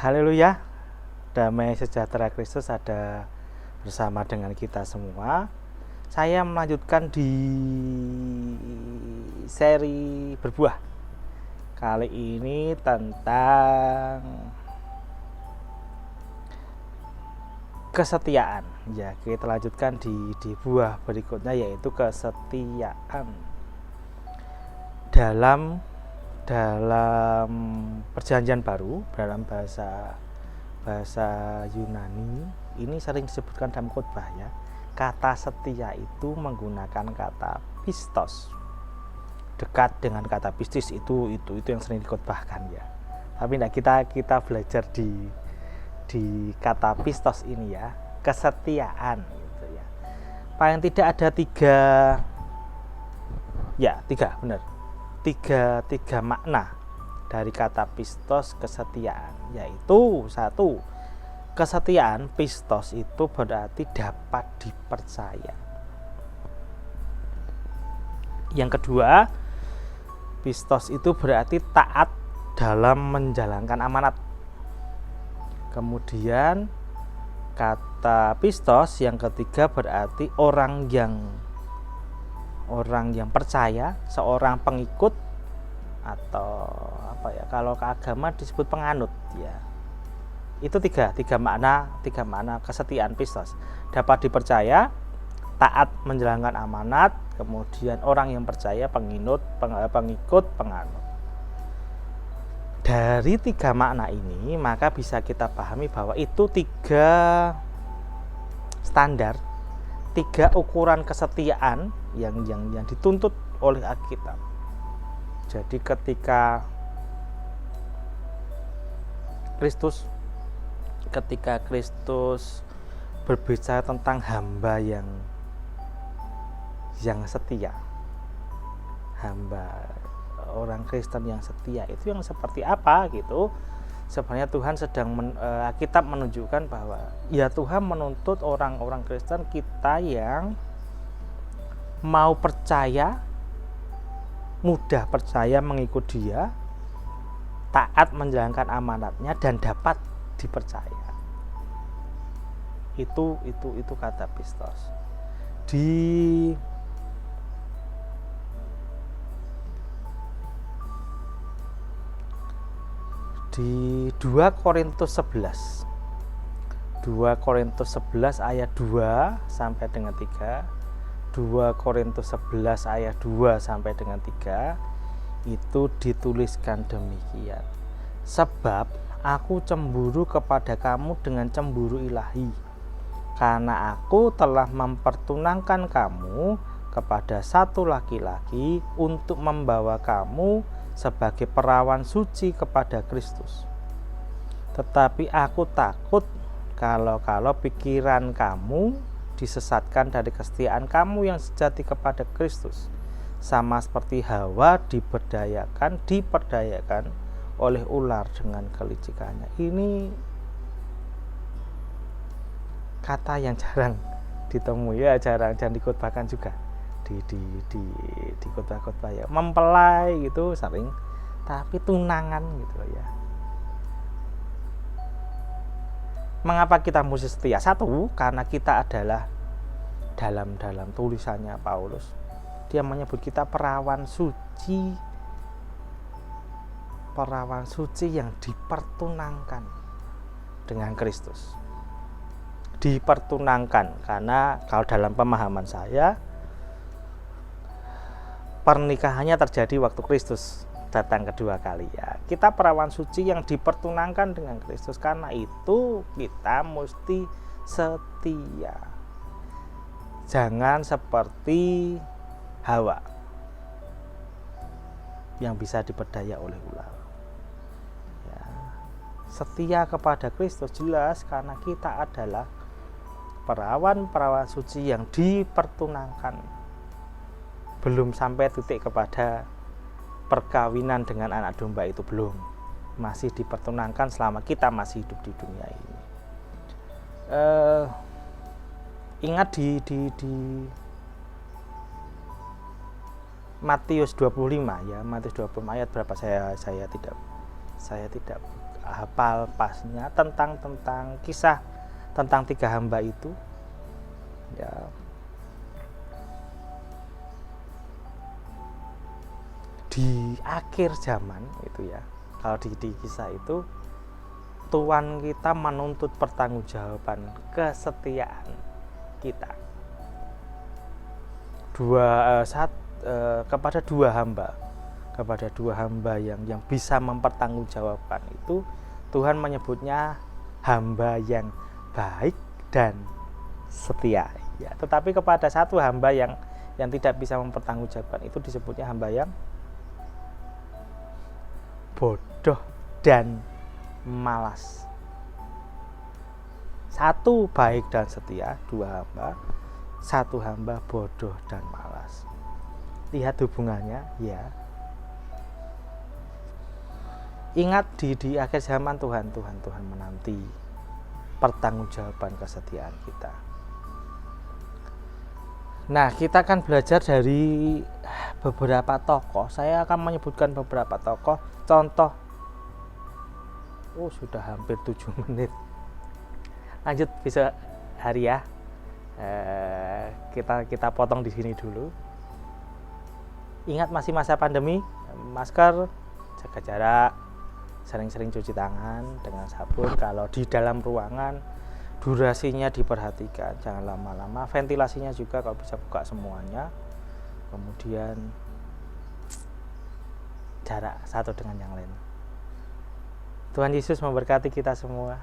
Haleluya, damai sejahtera Kristus ada bersama dengan kita semua. Saya melanjutkan di seri berbuah. Kali ini tentang kesetiaan. Ya, kita lanjutkan di buah berikutnya, yaitu kesetiaan. Dalam perjanjian baru, dalam bahasa Yunani ini sering disebutkan dalam khotbah, ya. Kata setia itu menggunakan kata pistos, dekat dengan kata pistis itu yang sering dikhotbahkan, ya. Tapi kita belajar di kata pistos ini, ya, kesetiaan gitu, ya. Paling tidak ada tiga makna dari kata pistos kesetiaan, yaitu satu, kesetiaan pistos itu berarti dapat dipercaya. Yang kedua, pistos itu berarti taat dalam menjalankan amanat. Kemudian kata pistos yang ketiga berarti orang yang percaya, seorang pengikut, atau kalau ke agama disebut penganut, ya. Itu tiga makna kesetiaan pistos. Dapat dipercaya, taat menjalankan amanat, kemudian orang yang percaya, pengikut, penganut. Dari tiga makna ini maka bisa kita pahami bahwa itu tiga standar, tiga ukuran kesetiaan yang dituntut oleh Alkitab. Jadi ketika Kristus berbicara tentang hamba yang setia, hamba orang Kristen yang setia itu yang seperti apa gitu. Sebenarnya Tuhan Alkitab menunjukkan bahwa ya Tuhan menuntut orang-orang Kristen kita yang mau percaya, mudah percaya mengikut Dia, taat menjalankan amanatnya, dan dapat dipercaya. Itu kata pistos. Di 2 Korintus 11 ayat 2 sampai dengan 3, 2 Korintus 11 ayat 2 sampai dengan 3 itu dituliskan demikian. Sebab aku cemburu kepada kamu dengan cemburu ilahi, karena aku telah mempertunangkan kamu kepada satu laki-laki untuk membawa kamu sebagai perawan suci kepada Kristus. Tetapi aku takut kalau pikiran kamu disesatkan dari kesetiaan kamu yang sejati kepada Kristus, sama seperti Hawa diperdayakan oleh ular dengan kelicikannya. Ini kata yang jarang ditemui, ya, jarang dikhotbahkan juga di khotbah-khotbah, ya. Mempelai gitu sering, tapi tunangan gitu, ya. Mengapa kita mesti setia? Satu, karena kita adalah dalam tulisannya Paulus, dia menyebut kita perawan suci yang dipertunangkan dengan Kristus. Dipertunangkan karena kalau dalam pemahaman saya, pernikahannya terjadi waktu Kristus datang kedua kali, ya. Kita perawan suci yang dipertunangkan dengan Kristus, karena itu kita mesti setia. Jangan seperti Hawa yang bisa diperdaya oleh ular, ya. Setia kepada Kristus jelas karena kita adalah perawan suci yang dipertunangkan. Belum sampai titik kepada perkawinan dengan anak domba, itu belum. Masih dipertunangkan selama kita masih hidup di dunia ini. Ingat di Matius 25, ya. Matius 25 ayat berapa saya tidak hafal pasnya tentang kisah tentang 3 hamba itu ya. Di akhir zaman itu ya, kalau di kisah itu Tuhan kita menuntut pertanggungjawaban kesetiaan kita kepada dua hamba yang bisa mempertanggungjawabkan itu. Tuhan menyebutnya hamba yang baik dan setia ya. Tetapi kepada satu hamba yang tidak bisa mempertanggungjawabkan itu disebutnya hamba yang bodoh dan malas. Satu baik dan setia, 2 hamba, 1 hamba bodoh dan malas. Lihat hubungannya ya. Ingat di akhir zaman Tuhan menanti pertanggungjawaban kesetiaan kita. Nah, kita akan belajar dari beberapa tokoh. Saya akan menyebutkan beberapa tokoh. Contoh. Sudah hampir 7 menit. Lanjut besok hari ya. Kita potong di sini dulu. Ingat masih masa pandemi, masker, jaga jarak, sering-sering cuci tangan dengan sabun. Kalau di dalam ruangan, durasinya diperhatikan, jangan lama-lama. Ventilasinya juga kalau bisa buka semuanya. Kemudian jarak satu dengan yang lain. Tuhan Yesus memberkati kita semua.